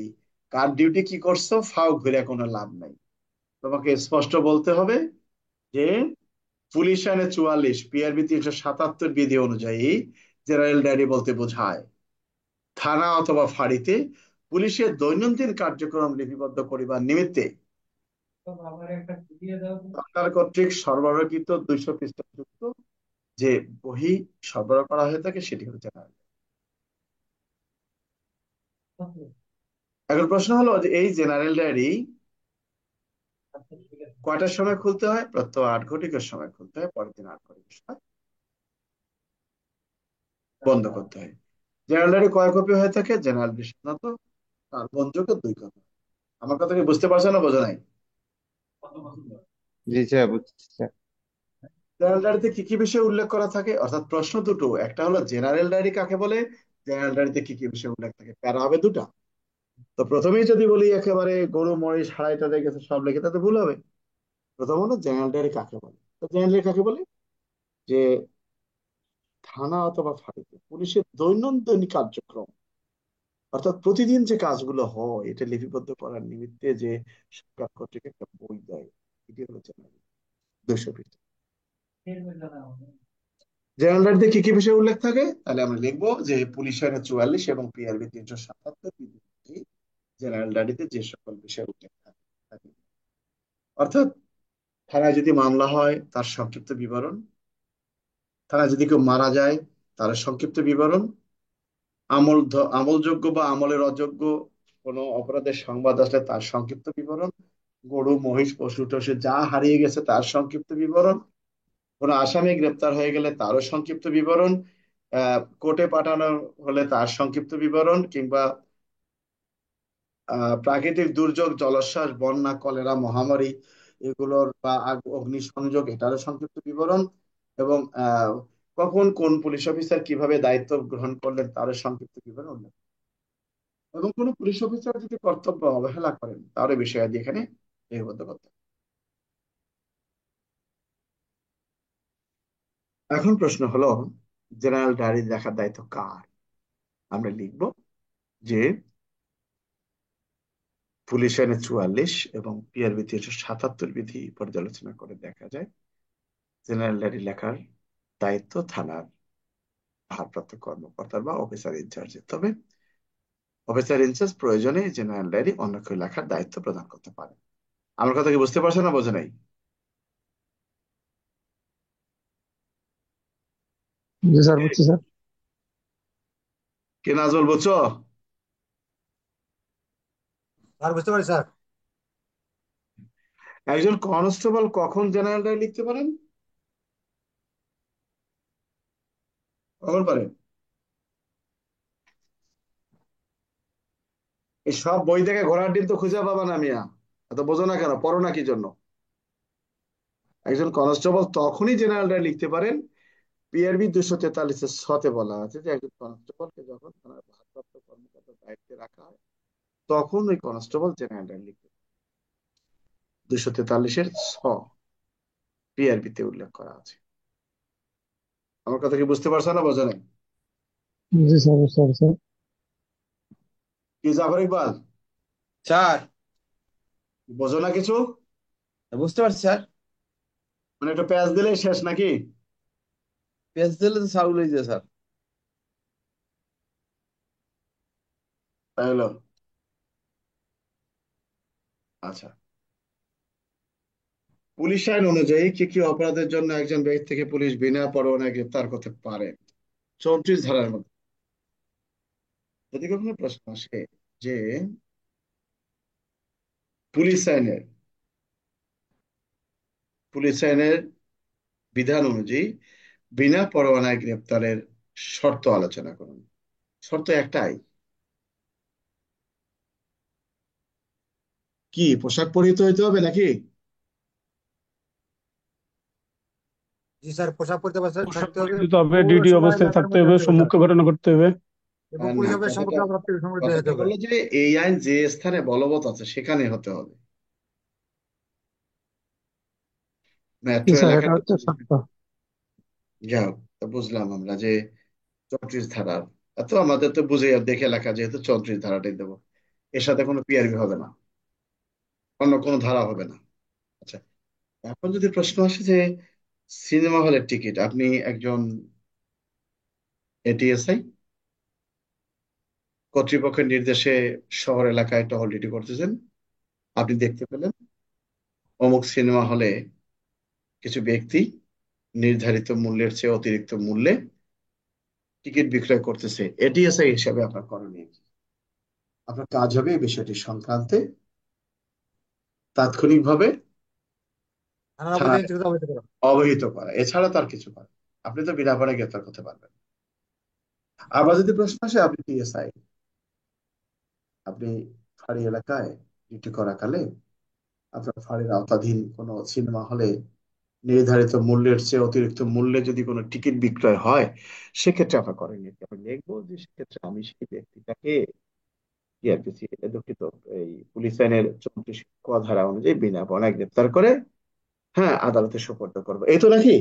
S1: কার ডিউটি কি করছো ফাও ঘুরে কোনো লাভ নাই। তোমাকে স্পষ্ট বলতে হবে যে পুলিশ আইনে 44, পিআরবি 377 বিধি অনুযায়ী জেনারেল ডায়েরি বলতে বোঝায় থানা অথবা ফাঁড়িতে পুলিশের দৈনন্দিন কার্যক্রম লিপিবদ্ধ করিবার নিমিত্তে সরকার কর্তৃক সরবরাহকৃত 200 পৃষ্ঠা যুক্ত যে বহি সরবরাহ করা হয়ে থাকে সেটি হচ্ছে জেনারেল। এখন প্রশ্ন হলো যে এই জেনারেল ডায়েরি কয়টার সময় খুলতে হয়? প্রত্যহ 8 ঘটিকার সময় খুলতে হয়, পরের দিন 8 ঘটিকার সময় বন্ধ করতে হয়। জেনারেল ডায়েরি কয় কপি হয়ে থাকে? জেনারেল সাধারণত কার্বনযোগ্য 2 কপি। আমার কথা কি বুঝতে পারছো না, বোঝো নাই?
S6: জি স্যার, বুঝছি স্যার।
S1: জেনারেল ডায়েরিতে কি কি বিষয় উল্লেখ করা থাকে? অর্থাৎ প্রশ্ন দুটো, একটা হলো জেনারেল ডায়েরি কাকে বলে, জেনারেল ডায়েরিতে কি কি বিষয় উল্লেখ থাকে, প্যারা হবে দুটা। তো প্রথমেই যদি বলি একেবারে গরু মহিষ হারাইটা গেছে সব লিখে, তাতে ভুল হবে। প্রথম হলো জেনারেল ডায়েরি কাকে বলে। তো জেনারেল ডায়েরি কাকে বলে? যে থানা অথবা ফাঁড়িতে পুলিশের দৈনন্দিন কার্যক্রম, অর্থাৎ প্রতিদিন যে কাজগুলো হয় এটা লিপিবদ্ধ করার নিমিত্তে যে সরকার কর্তৃক একটা বই দেয়, এটি হলো জেনারেল। 200 পৃষ্ঠা। জেনারেল ডায়েরিতে কি কি বিষয় উল্লেখ থাকে? তাহলে আমরা লিখবো যে পুলিশ আইনে 44 এবং পিআরবি 377 বিধি জেনারেল ডায়েরিতে যে সকল বিষয় উল্লেখ থাকে। অর্থাৎ থানায় যদি মামলা হয় তার সংক্ষিপ্ত বিবরণ, থানায় যদি কেউ মারা যায় তার সংক্ষিপ্ত বিবরণ, আমলযোগ্য বা আমলের অযোগ্য কোনো অপরাধের সংবাদ আসলে তার সংক্ষিপ্ত বিবরণ, গরু মহিষ পশু টশু যা হারিয়ে গেছে তার সংক্ষিপ্ত বিবরণ, কোনো আসামি গ্রেপ্তার হয়ে গেলে তারও সংক্ষিপ্ত বিবরণ, কোর্টে পাঠানো হলে তার সংক্ষিপ্ত বিবরণ, কিংবা প্রাকৃতিক দুর্যোগ জলোচ্ছ্বাস বন্যা কলেরা মহামারী এগুলোর বা অগ্নিসংযোগ এটারও সংক্ষিপ্ত বিবরণ, এবং কখন কোন পুলিশ অফিসার কিভাবে দায়িত্ব গ্রহণ করলেন তারও সংক্ষিপ্ত বিবরণ উল্লেখ। এবং কোন পুলিশ অফিসার যদি কর্তব্য অবহেলা করেন তারও বিষয়াদি এখানে লিপিবদ্ধ করতে হবে। এখন প্রশ্ন হলো জেনারেল ডায়েরি লেখার দায়িত্ব কার? আমরা লিখব যে পুলিশ আইনে 44 এবং পিআরবি 377 বিধি পর্যালোচনা করে দেখা যায় জেনারেল ডায়েরি লেখার দায়িত্ব থানার ভারপ্রাপ্ত কর্মকর্তার বা অফিসার ইনচার্জের। তবে অফিসার ইনচার্জ প্রয়োজনে জেনারেল ডায়েরি অন্য কেউ লেখার দায়িত্ব প্রদান করতে পারে। আমার কথা কি বুঝতে পারছো না, বোঝো নাই?
S5: জি স্যার, বুঝছি স্যার।
S1: কে নাজমুল, বুঝছো?
S3: স্যার বুঝতে পারি স্যার।
S1: একজন কনস্টেবল কখন জেনারেল ডায়েরি লিখতে পারেন? কখন পারেন? এই সব বই থেকে ঘোড়ার ডিম তো খুঁজে পাবা না মিয়া, এত বোঝো না কেন, পড়ো না কি জন্য? একজন কনস্টেবল তখনই জেনারেল ডায়েরি লিখতে পারেন, পিআরবি 243-এ বলা আছে যে একজন কনস্টেবলকে যখন থানার ভারপ্রাপ্ত কর্মকর্তার দায়িত্বে রাখা হয় তখন ওই কনস্টেবল জেনারেল ডায়েরি লিখতে পারে। 243-এর পিআরবি তে উল্লেখ করা আছে। আমার কথা কি বুঝতে পারছো না, বোঝো নাই?
S5: জি স্যার, বুঝতে পারছি স্যার।
S1: কি জাফর ইকবাল,
S2: স্যার,
S1: বোঝো না কিছু?
S2: বুঝতে পারছি স্যার।
S1: মানে একটা প্যাচ দিলেই শেষ নাকি?
S2: পেঁয়াজ দিলে তো স্যার উড়ে যায় স্যার।
S1: তাই হলো। আচ্ছা, পুলিশ আইন অনুযায়ী কি কি অপরাধের জন্য একজন ব্যক্তিকে পুলিশ বিনা পরোয়ানায় গ্রেপ্তার করতে পারে? 34 ধারার মধ্যে যদি কখনো প্রশ্ন আসে যে পুলিশ আইনের পুলিশ আইনের বিধান অনুযায়ী বিনা পরোয়ানায় গ্রেপ্তারের শর্ত আলোচনা করুন। শর্ত একটাই, কি পোশাক পরিহিত হইতে হবে নাকি?
S7: জি স্যার, পোশাক পরতে
S5: পোশাক
S7: থাকতে হবে,
S5: পরিহিত হবে,
S7: পৌর
S5: ডিউটি
S7: সভা
S5: অবস্থায়
S7: এলাকার
S5: থাকতে
S7: মধ্যে
S5: হবে,
S7: হতে হবে স্যার,
S5: সম্মুখে ঘটনা করতে হবে।
S7: এবং
S1: না,
S7: পুলিশ অফিসার
S1: কথাটা
S7: সম্পর্কে অপরাধ সংগঠিত হতে
S1: কথাটা
S7: হবে।
S1: হলো যে এই আইন যে স্থানে বলবৎ আছে সেখানে হতে হবে।
S5: জি
S1: মেট্রো
S5: স্যার, এটা
S1: এলাকায় তো
S5: হচ্ছে সত্য।
S1: যাও, তো বুঝলাম আমরা যে 34 ধারার, এত আমাদের তো বুঝে দেখে লেখা, যেহেতু 34 ধারাটাই দেবো, এর সাথে কোনো পিআরবি হবে না, অন্য কোনো ধারা হবে না। আচ্ছা, এখন যদি প্রশ্ন আসে যে সিনেমা হলের টিকিট, আপনি একজন এটিএসআই, কর্তৃপক্ষের নির্দেশে শহর এলাকায় টহল ডিউটি করতেছেন, আপনি দেখতে পেলেন অমুক সিনেমা হলে কিছু ব্যক্তি নির্ধারিত মূল্যের চেয়ে অতিরিক্ত মূল্যে টিকিট বিক্রয় করতেছে। এটিএসআই হিসাবে আপনার করণীয় কি? আপনার কাজ হবে এই বিষয়টি সংক্রান্তে তাৎক্ষণিকভাবে
S7: থানার অবৈধ
S1: থানায়
S7: এন্ট্রিতে অবৈধ করা।
S1: অবহিত করা, এছাড়া তার কিছু করা, আপনি তো বিনা পরে গ্রেফতার করতে পারবেন। আবার যদি প্রশ্ন আসে আপনি টিএসআই, আপনি ফাঁড়ি এলাকায় ডিউটি করাকালে আপনার ফাঁড়ির আওতাধীন কোনো সিনেমা হলে নির্ধারিত মূল্যের চেয়ে অতিরিক্ত মূল্যে যদি কোনো টিকিট বিক্রয় হয়, সেক্ষেত্রে আপনার করণীয় কি? আমি লিখবো যে সেক্ষেত্রে আমি সেই ব্যক্তিটাকে সিআরপিসি, দুঃখিত, এই পুলিশ আইনের 34 ক ধারা অনুযায়ী বিনা পরোয়ানায় গ্রেপ্তার করে, হ্যাঁ, আদালতে সোপর্দ করবো, এই তো নাকি?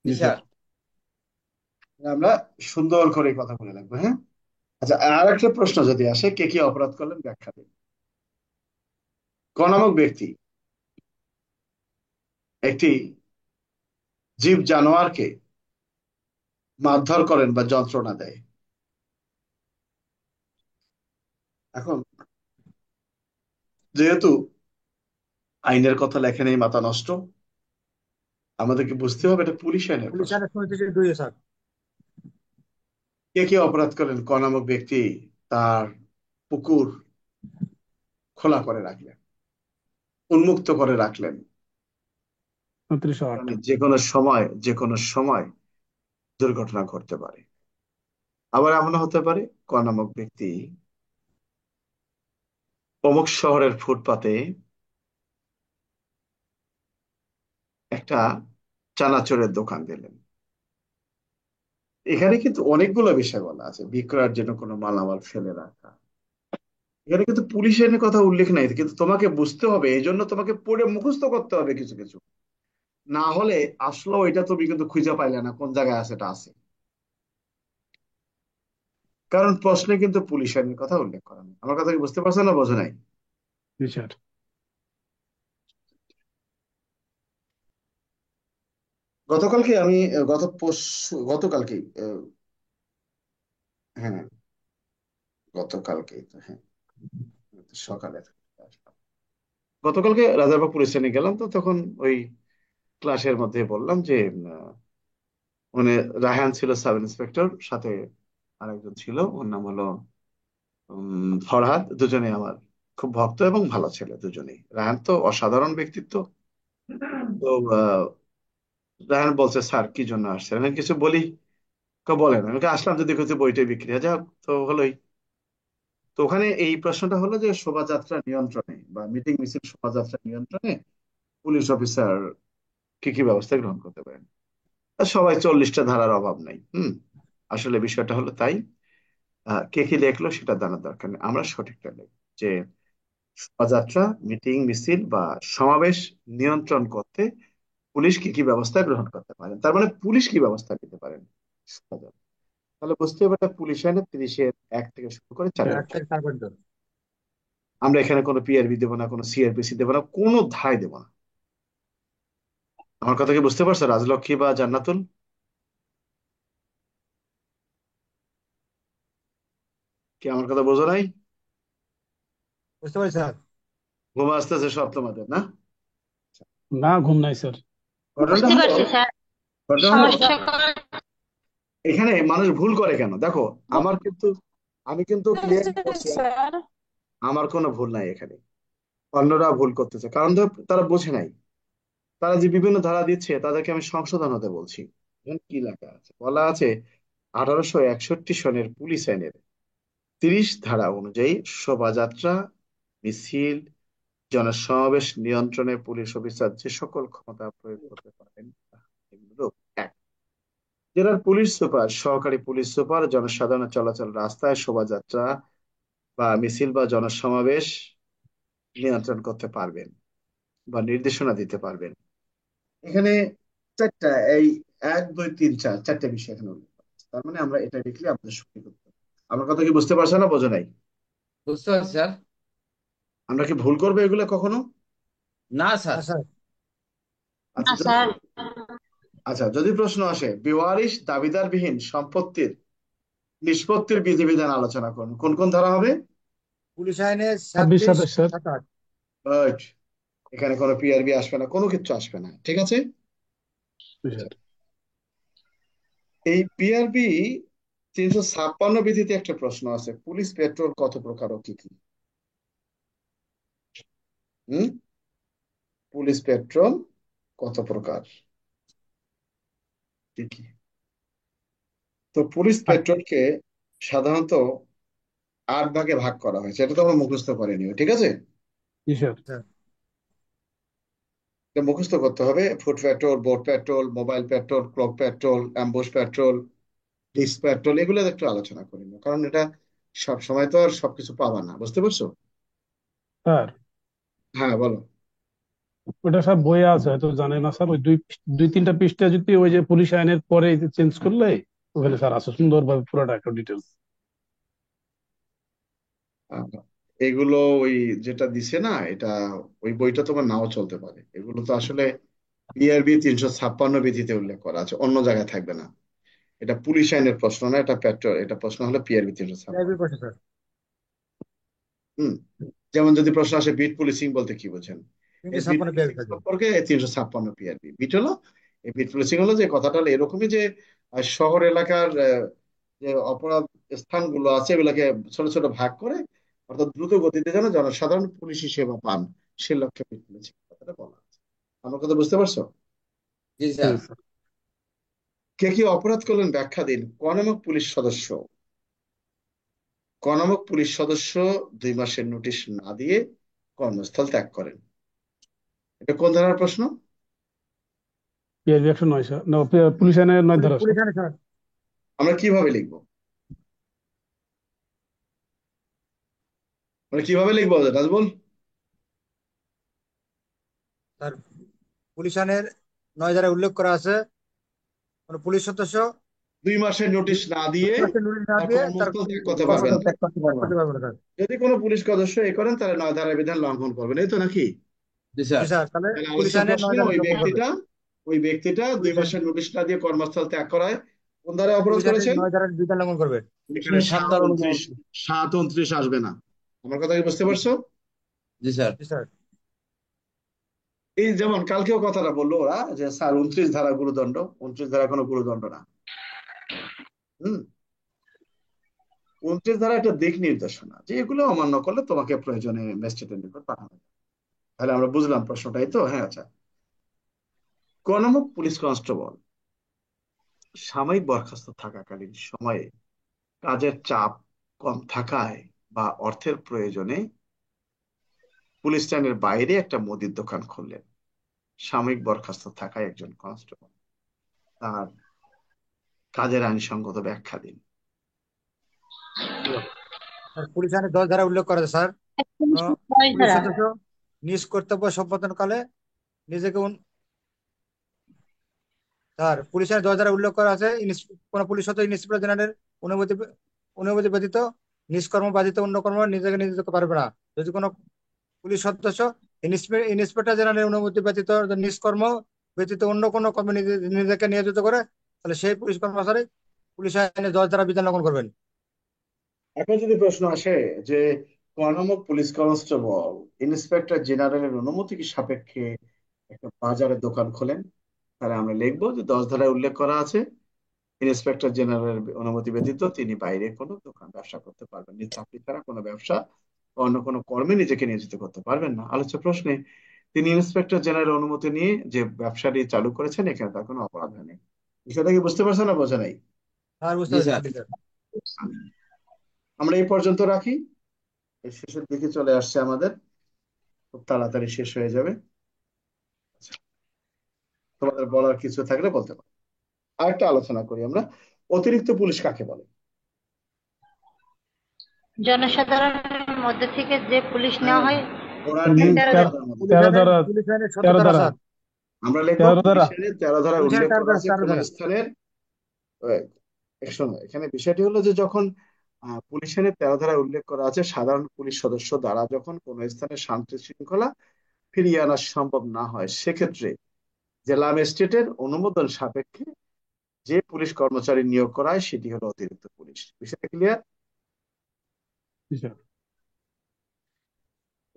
S2: জি
S5: জি স্যার।
S2: স্যার।
S1: আমরা সুন্দর করে কথা বলে রাখবো, হ্যাঁ। আচ্ছা, আর একটা প্রশ্ন যদি আসে, কে কি অপরাধ করলেন ব্যাখ্যা দিন। ক নামক ব্যক্তি একটি জীব জানোয়ারকে মারধর করেন বা যন্ত্রণা দেয়। এখন যেহেতু আইনের কথা লেখা নেই, মাথা নষ্ট, আমাদেরকে বুঝতে হবে এটা পুলিশ আইনের
S7: পুলিশ
S1: প্রশ্ন।
S7: আইনের 35-2 স্যার।
S1: কে কে অপরাধ করেন? ক নামক ব্যক্তি তার পুকুর খোলা করে রাখলেন, উন্মুক্ত করে রাখলেন,
S5: 3408।
S1: কারণ যে কোনো সময় দুর্ঘটনা ঘটতে পারে। আবার এমন হতে পারে ক নামক ব্যক্তি অমুক শহরের ফুটপাতে একটা চানাচুরের দোকান দিলেন। এখানে কিন্তু অনেকগুলো বিষয় বলা আছে, বিক্রয়ের জন্য কোনো মালামাল ফেলে রাখা, এখানে কিন্তু পুলিশ আইনের কথা উল্লেখ নাই, কিন্তু তোমাকে বুঝতে হবে, এই জন্য তোমাকে পড়ে মুখস্থ করতে হবে কিছু কিছু, না হলে আসলেও এটা তুমি কিন্তু খুঁজে পাইলে না কোন জায়গায় আছে, এটা আছে, কারণ প্রশ্নে কিন্তু পুলিশ আইনের কথা উল্লেখ করা নেই। আমার কথা কি বুঝতে পারছো না, বোঝো নাই?
S5: জি স্যার।
S1: গতকালকে আমি গত পরশু গতকালকে হ্যাঁ, গতকালকেই তো, হ্যাঁ, সকালে গতকালকে রাজারবাগ পুলিশ স্টেশনে গেলাম, তো তখন ওই ক্লাসের মধ্যে বললাম যে মানে রায়হান ছিল সাব ইন্সপেক্টর, সাথে আরেকজন ছিল, ওর নাম হলো ফরহাদ, দুজনে আমার খুব ভক্ত এবং ভালো ছেলে দুজনেই। রায়হান তো অসাধারণ ব্যক্তিত্ব। তো রায়হান বলছে, স্যার কি জন্য আসছেন? আমি কিছু বলি, বলেন। আমি আসলাম যদি কিছু বইটাই বিক্রি হয়, যাক তো হলোই। তো ওখানে এই প্রশ্নটা হলো যে শোভাযাত্রা নিয়ন্ত্রণে বা মিটিং মিছিল শোভাযাত্রা নিয়ন্ত্রণে পুলিশ অফিসার কি কি ব্যবস্থা গ্রহণ করতে পারেন। আর সবাই 40টা ধারার অভাব নাই, আসলে বিষয়টা হলো তাই। কে কি লেখলো সেটা জানার দরকার নেই, আমরা সঠিকটা লিখব যে শোভাযাত্রা, মিটিং মিছিল বা সমাবেশ নিয়ন্ত্রণ করতে পুলিশ কি কি ব্যবস্থা গ্রহণ করতে পারেন, তার মানে পুলিশ কি ব্যবস্থা নিতে পারেন। তাহলে বুঝতে হবে এটা পুলিশ আইনে 30-1 থেকে শুরু করে 4
S7: এক
S1: পর্যন্ত।
S7: থেকে 4 পর্যন্ত।
S1: আমরা এখানে কোনো পিআরবি দেবো না, কোনো সিআরপিসি দেবো না, কোনো ধারাই দেবো না। আমার কথা কি বুঝতে পারছো রাজলক্ষ্মী বা জান্নাতুল? কি আমার কথা বোঝো নাই?
S7: বুঝতে পারছি স্যার।
S1: ঘুম আসতেছে সব তোমাদের না?
S5: না, ঘুম নাই স্যার।
S1: ঘটনাটা
S8: বুঝতে
S1: হলো
S8: পারছি স্যার,
S1: ঘটনা হলো
S8: সমস্যা
S1: এখানে মানুষ ভুল করে কেন দেখো। আমার কিন্তু আমি কিন্তু ক্লিয়ারলি বলছি
S8: স্যার।
S1: আমার কোনো ভুল নাই এখানে। অন্যরা ভুল করতেছে কারণ তারা বোঝে নাই। তারা যে বিভিন্ন ধারা দিচ্ছে তাদেরকে আমি সংশোধন হতে বলছি। এখানে কি লেখা আছে? বলা আছে 1861 সনের পুলিশ আইনের 30 ধারা অনুযায়ী শোভাযাত্রা, মিছিল, জনসমাবেশ নিয়ন্ত্রণে পুলিশ অফিসার যে সকল ক্ষমতা প্রয়োগ করতে পারেন এগুলো: এক, জেলার পুলিশ সুপার, সহকারী পুলিশ সুপার জনসাধারণের চলাচল রাস্তায়, শোভাযাত্রা বা মিছিল বা জনসমাবেশ নিয়ন্ত্রণ করতে পারবেন বা নির্দেশনা দিতে পারবেন। এখানে চারটা, এই 1, 2, 3, 4 চারটা বিষয় এখানে উল্লেখ করা আছে। তার মানে আমরা এটা লিখলে আমাদের সুবিধা করতে হবে। আমার কথা কি বুঝতে পারছো না বোঝো নাই?
S2: বুঝতে পারছি স্যার।
S1: আমরা কি ভুল করবো এগুলো কখনো?
S2: না স্যার।
S7: হ্যাঁ স্যার।
S1: আচ্ছা
S8: না স্যার,
S1: আচ্ছা, যদি প্রশ্ন আসে বেওয়ারিশ দাবিদারবিহীন সম্পত্তির নিষ্পত্তির বিধিবিধান আলোচনা করুন, কোন কোন ধারা হবে?
S7: পুলিশ আইনে
S5: 26,
S7: 26,
S5: 27 স্যার।
S7: 27।
S1: Right. এখানে কোনো পিআরবি আসবে না, কোনো কিছু আসবে না, ঠিক আছে।
S5: জি
S1: আচ্ছা,
S5: স্যার।
S1: এই পিআরবি 356 বিধিতে একটা প্রশ্ন আছে, পুলিশ পেট্রোল কত প্রকার ও কি কি? হুম, পুলিশ পেট্রোল কত প্রকার, কি কি? তো পুলিশ পেট্রোলকে সাধারণত 8 ভাগে ভাগ করা হয়েছে, এটা তো আমরা মুখস্থ করে নিও, ঠিক আছে।
S5: জি স্যার।
S7: স্যার,
S1: এটা মুখস্থ করতে হবে: foot patrol, boat patrol, mobile patrol, clock patrol, ambush patrol, disc patrol, এগুলো একটু আলোচনা করে নিও, কারণ এটা সব সময় তো আর সবকিছু পাবা না, বুঝতে পারছো?
S5: স্যার,
S1: হ্যাঁ বলো।
S5: ওটা স্যার বইয়ে আছে, হয়তো জানেন না স্যার। ওই দুই দুই তিনটা পৃষ্ঠা যদি ওই যে পুলিশ আইনের পরে চেঞ্জ করলে ওখানে স্যার আছে সুন্দরভাবে পুরোটা একটা ডিটেলস।
S1: আহ, এগুলো ওই যেটা দিছে না এটা, ওই বইটা তোমার নাও চলতে পারে। এগুলো তো আসলে বিআরবি 356 বিধিতে উল্লেখ করা আছে, অন্য জায়গায় থাকবে না। এটা পুলিশ আইনের প্রশ্ন না, এটা পেট্রোল, এটা প্রশ্ন হলো পিআরবি 356।
S7: লাইব্রেরি করছে স্যার।
S1: হম, যেমন যদি প্রশ্ন আসে বিট পুলিশিং বলতে কি বোঝেন, এই বিট
S7: 356 পেজ
S1: পুলিশিং
S7: থাকে।
S1: সম্পর্কে 356 পিআরবি। বিট হলো, এই বিট পুলিশিং হলো যে কথাটা হলো এরকমই যে শহর এলাকার যে অপরাধ স্থানগুলো আছে এগুলোকে ছোট ছোট ভাগ করে, অর্থাৎ দ্রুত গতিতে যেন জনসাধারণ পুলিশি সেবা পান, সে লক্ষ্যে বিট পুলিশিং কথাটা বলা আছে। আমার কথা বুঝতে পারছো?
S2: জি
S5: জি
S2: স্যার।
S5: স্যার।
S1: কে কি অপরাধ করলেন ব্যাখ্যা দিন। ক নামক পুলিশ সদস্য, 2 মাসের নোটিশ না দিয়ে কর্মস্থল ত্যাগ করেন। এটা কোন ধারার প্রশ্ন?
S5: পিআরবি 109 স্যার, না পুলিশ আইনের 9 ধারা
S7: পুলিশ
S5: স্যার।
S7: আইনে স্যার।
S1: আমরা কিভাবে লিখবো, মানে কিভাবে লিখবো নাজমুল?
S7: স্যার, পুলিশ আইনের 9 ধারায় উল্লেখ করা আছে, কোন পুলিশ সদস্য
S1: 2 মাসের নোটিশ না দিয়ে
S7: নোটিশ না
S1: তার
S7: দিয়ে তার
S1: কর্মস্থল ত্যাগ করতে পারবেন
S7: কর্মস্থল
S1: না।
S7: ত্যাগ করতে পারবে না স্যার।
S1: যদি কোনো পুলিশ সদস্য এ করেন তাহলে 9 ধারার বিধান লঙ্ঘন করবেন, এই তো নাকি?
S2: জি
S7: জি
S2: স্যার।
S7: স্যার, তাহলে
S1: তাহলে
S7: পুলিশ
S1: আলোচ্য
S7: আইনের 9
S1: প্রশ্নে
S7: ধারা
S1: ওই
S7: লঙ্ঘন করবে।
S1: ব্যক্তিটা দুই
S7: পুলিশ আইন
S1: মাসের নোটিশ না দিয়ে কর্মস্থল ত্যাগ করায় কোন ধারায় অপরাধ
S7: পুলিশ আইনের
S1: করেছেন?
S7: 9 ধারার বিধান লঙ্ঘন করবে।
S1: এখানে
S2: 7 ধারা অনুযায়ী।
S1: 29 আসবে না। আমার কথা কি বুঝতে পারছো?
S2: জি স্যার।
S7: জি স্যার।
S1: এই যেমন কালকেও কথাটা বললো ওরা যে স্যার 29 ধারা গুরুদণ্ড, 29 ধারা কোনো গুরুদণ্ড না। হুম, 29 ধারা একটা দিক নির্দেশনা যে এগুলো অমান্য করলে তোমাকে প্রয়োজনে ম্যাজিস্ট্রেটের নিকট পাঠানো যাবে। তাহলে আমরা বুঝলাম প্রশ্নটাই তো, হ্যাঁ আচ্ছা। ক নামক পুলিশ কনস্টেবল সাময়িক বরখাস্ত থাকাকালীন সময়ে কাজের চাপ কম থাকায় বা অর্থের প্রয়োজনে পুলিশ লাইনের বাইরে একটা মুদির দোকান খুললেন। সাময়িক বরখাস্ত থাকায় একজন কনস্টেবল, তার কাজের আইনসঙ্গত ব্যাখ্যা দিন।
S7: স্যার, পুলিশ আইনের 10 ধারা উল্লেখ করা আছে স্যার, কোন
S8: 9
S7: পুলিশ
S8: ধারা।
S7: সদস্য নিজ কর্তব্য সম্পাদন কালে নিজেকে স্যার পুলিশ আইনের 10 ধারা উল্লেখ করা আছে, কোন পুলিশ সদস্য ইন্সপেক্টর জেনারেল অনুমতি অনুমতি ব্যতীত নিষ্কর্ম বাধিত অন্য কর্ম নিজেকে নিয়োজিত করতে পারবে না। যদি কোনো পুলিশ সদস্য ইন্সপেক্টর জেনারেলের অনুমতি ব্যতীত নিষ্কর্ম ব্যতীত অন্য কোনো কর্মে নিজেকে নিয়োজিত করে, তাহলে সেই পুলিশ কর্মচারী পুলিশ আইনে 10 ধারা বিধান লঙ্ঘন করবেন।
S1: এখন যদি প্রশ্ন আসে যে কর্মক পুলিশ কনস্টেবল ইন্সপেক্টর জেনারেলের অনুমতি কি সাপেক্ষে একটা বাজারে দোকান খোলেন, তাহলে আমরা লিখবো যে 10 ধারায় উল্লেখ করা আছে ইন্সপেক্টর জেনারেলের অনুমতি ব্যতীত তিনি বাইরে কোনো দোকান ব্যবসা করতে পারবেন না, চাকরি ছাড়া কোনো ব্যবসা বা অন্য কোনো কর্মে নিজেকে নিয়োজিত করতে পারবেন না। আলোচ্য প্রশ্নে তিনি ইন্সপেক্টর জেনারেল অনুমতি নিয়ে যে ব্যবসাটি চালু করেছেন এখানে তার কোনো অপরাধ হয়নি। বিষয়টা কি বুঝতে পারছেন না বোঝা নাই?
S7: আর বুঝতে
S2: জি
S7: পারছি
S2: স্যার।
S7: স্যার।
S1: আমরা এই পর্যন্ত রাখি, এই শেষের দিকে চলে আসছে আমাদের, খুব তাড়াতাড়ি শেষ হয়ে যাবে। আচ্ছা, তোমাদের বলার কিছু থাকলে বলতে পারো। আরেকটা আলোচনা করি আমরা, অতিরিক্ত পুলিশ কাকে বলে?
S8: জনসাধারণের মধ্যে থেকে যে পুলিশ নেওয়া
S1: হ্যাঁ,
S8: হয়
S1: ওরা
S5: উম,
S1: নিয়োগ
S8: তেরো
S1: করে
S5: তেরো
S8: জন।
S1: ওদের মধ্যে
S7: পুলিশ
S5: তেরো
S1: থেকে।
S5: ধারা
S7: পুলিশ আইনের 17
S5: তেরো
S7: ধারা
S5: ধারা
S7: স্যার।
S1: আমরা লিখবো
S5: 13 ধারা
S1: পুলিশ আইনে 13 ধারায়
S7: পুলিশ
S1: উল্লেখ
S7: আইনের
S1: করা
S7: 13
S1: আছে
S7: ধারা
S1: কোন
S7: 13 ধারা।
S1: স্থানের শোনো, এখানে বিষয়টি হলো যে যখন পুলিশ আইনে 13 ধারায় উল্লেখ করা আছে সাধারণ পুলিশ সদস্য দ্বারা যখন কোন স্থানে শান্তি শৃঙ্খলা ফিরিয়ে আনা সম্ভব না হয়, সেক্ষেত্রে জেলা ম্যাজিস্ট্রেটের অনুমোদন সাপেক্ষে যে পুলিশ কর্মচারী নিয়োগ করা হয় সেটি হলো অতিরিক্ত পুলিশ। বিষয়টা ক্লিয়ার?
S5: জি স্যার।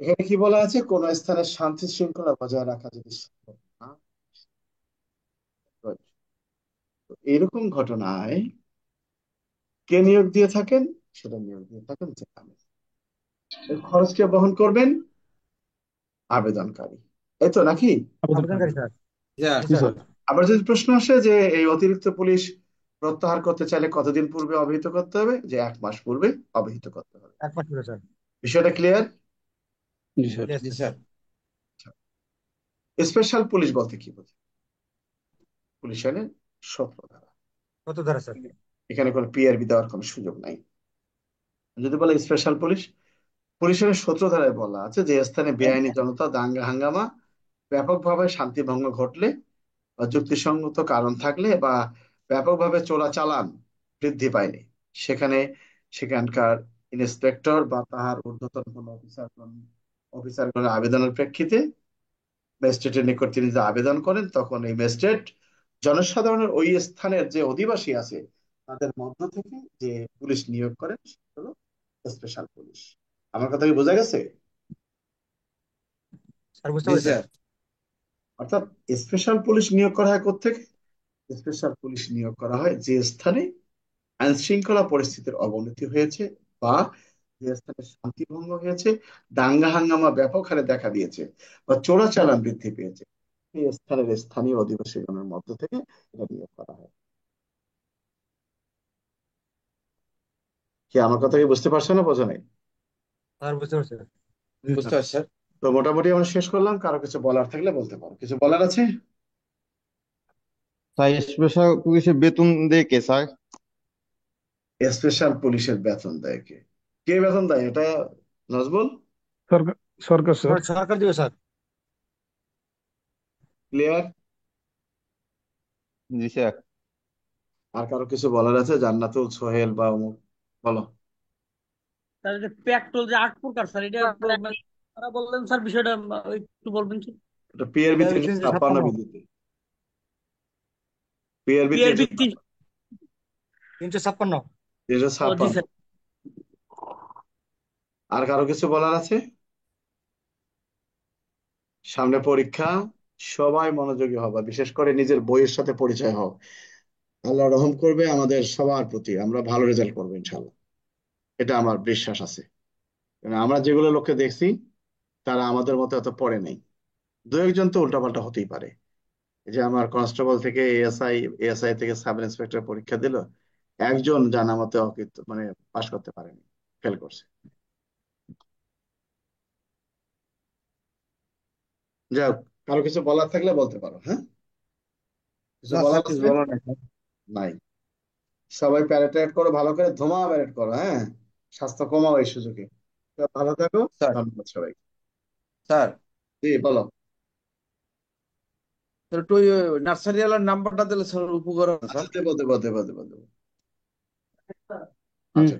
S1: এখানে কি বলা আছে, কোন স্থানে শান্তি শৃঙ্খলা বজায় রাখা যদি সম্ভব না হয়, তো এরকম ঘটনায় কে নিয়োগ দিয়ে থাকেন? সেটা নিয়োগ দিয়ে থাকেন জেলা ম্যাজিস্ট্রেট। এর খরচ কে বহন করবেন? আবেদনকারী, এই তো নাকি?
S7: আবেদনকারী স্যার।
S2: স্যার।
S7: জি
S5: জি
S7: স্যার।
S5: স্যার।
S1: আবার যদি প্রশ্ন আসে যে এই অতিরিক্ত পুলিশ প্রত্যাহার করতে চাইলে কতদিন পূর্বে অবহিত করতে হবে, যে 1 মাস পূর্বে অবহিত করতে হবে।
S7: 1 মাস পুরো স্যার।
S1: বিষয়টা ক্লিয়ার?
S5: জি স্যার।
S7: Yes,
S2: জি
S7: স্যার।
S2: স্যার।
S1: স্পেশাল পুলিশ বলতে কি বোঝায়? পুলিশ আইনের 17 ধারা,
S7: 17 ধারা স্যার।
S1: এখানে কোনো পিআরবি দেওয়ার কোনো সুযোগ নাই। যদি বলে স্পেশাল পুলিশ, পুলিশের 17 ধারায় বলা আছে যে স্থানে বেআইনি জনতা দাঙ্গা হাঙ্গামা ব্যাপকভাবে শান্তি ভঙ্গ ঘটলে বা যুক্তিসঙ্গত কারণ থাকলে বা ব্যাপকভাবে চোরাচালান বৃদ্ধি পায়নি, সেখানে সেখানকার ইন্সপেক্টর বা তাহার ঊর্ধ্বতন কোনো অফিসারগণের আবেদনের প্রেক্ষিতে ম্যাজিস্ট্রেটের নিকট তিনি যে আবেদন করেন, তখন এই ম্যাজিস্ট্রেট জনসাধারণের ওই স্থানের যে অধিবাসী আছে তাদের মধ্য থেকে যে পুলিশ নিয়োগ করেন সেটা হলো স্পেশাল পুলিশ। আমার কথা কি বোঝা গেছে?
S7: স্যার বুঝতে
S2: জি
S7: পারছি স্যার।
S2: স্যার।
S1: অর্থাৎ স্পেশাল পুলিশ নিয়োগ করা হয় কোত্থেকে? স্পেশাল পুলিশ নিয়োগ করা হয় যে স্থানে আইন শৃঙ্খলা পরিস্থিতির অবনতি হয়েছে বা যে স্থানে শান্তি ভঙ্গ হয়েছে, দাঙ্গা হাঙ্গামা ব্যাপক হারে দেখা দিয়েছে বা চোরাচালান বৃদ্ধি পেয়েছে, সেই স্থানের স্থানীয় অধিবাসীগণের মধ্য থেকে এটা নিয়োগ করা হয়। কি আমার কথা কি বুঝতে পারছো না বোঝা নাই?
S7: স্যার বুঝতে পারছি স্যার।
S5: জি
S2: বুঝতে
S5: স্যার।
S2: পারছি স্যার।
S1: তো মোটামুটি আমরা শেষ করলাম, কারো কিছু বলার থাকলে বলতে পারো। কিছু বলার আছে?
S6: স্যার স্পেশাল পুলিশের বেতন দেয় কে স্যার?
S1: স্পেশাল পুলিশের বেতন দেয় কে? কে বেতন দেয় এটা? নজবুল,
S5: সরকার সরকার স্যার।
S7: সরকার দিবে স্যার।
S1: ক্লিয়ার?
S6: জি স্যার।
S1: আর কারো কিছু বলার আছে? জান্নাতুল, সোহেল বা অমুক, বলো।
S3: স্যার যে পেট্রোল যে 8 প্রকার স্যার, এটা মানে তারা বললেন স্যার বিষয়টা একটু বলবেন কি?
S1: এটা পিআরবি
S7: এটা
S1: তিনশো
S7: 356।
S1: ছাপ্পান্ন বিধিতে, পিআরবি
S3: পিআরবি
S7: 356।
S1: তিনশো
S3: ও জি
S1: ছাপ্পান্ন
S3: স্যার।
S1: আর কারো কিছু বলার আছে? সামনে পরীক্ষা, সবাই মনোযোগী হবা, বিশেষ করে নিজের বইয়ের সাথে পরিচয় হও। আল্লাহ রহম করবে আমাদের সবার প্রতি, আমরা ভালো রেজাল্ট করবো ইনশাল্লাহ, এটা আমার বিশ্বাস আছে। কারণ আমরা যেগুলো লোককে দেখছি তারা আমাদের মতো এত পড়ে নাই, দু একজন তো উল্টাপাল্টা হতেই পারে। এই যে আমার কনস্টেবল থেকে এএসআই, এএসআই থেকে সাব ইন্সপেক্টর পরীক্ষা দিল, একজন জানা মতে অকৃত মানে পাশ করতে পারেনি, ফেল করছে। যাই হোক, কারো কিছু বলার থাকলে বলতে পারো। হ্যাঁ, কিছু
S2: না
S1: বলার
S2: স্যার, কিছু
S1: আছে?
S2: বলার নেই স্যার।
S1: নাই? সবাই প্যারেড করো ভালো করে, ধোমা প্যারেড করো। হ্যাঁ, স্বাস্থ্য কমাও এই সুযোগে। সব ভালো থাকো।
S2: স্যার।
S1: ধন্যবাদ সবাই।
S2: স্যার,
S1: জি বলো।
S2: স্যার একটু ওই নার্সারি ওয়ালার নাম্বারটা দিলে স্যার উপকার হবে
S1: আচ্ছা
S2: স্যার।
S1: দেবো দেবো দেবো দেবো দেবো।
S5: হুম
S1: আচ্ছা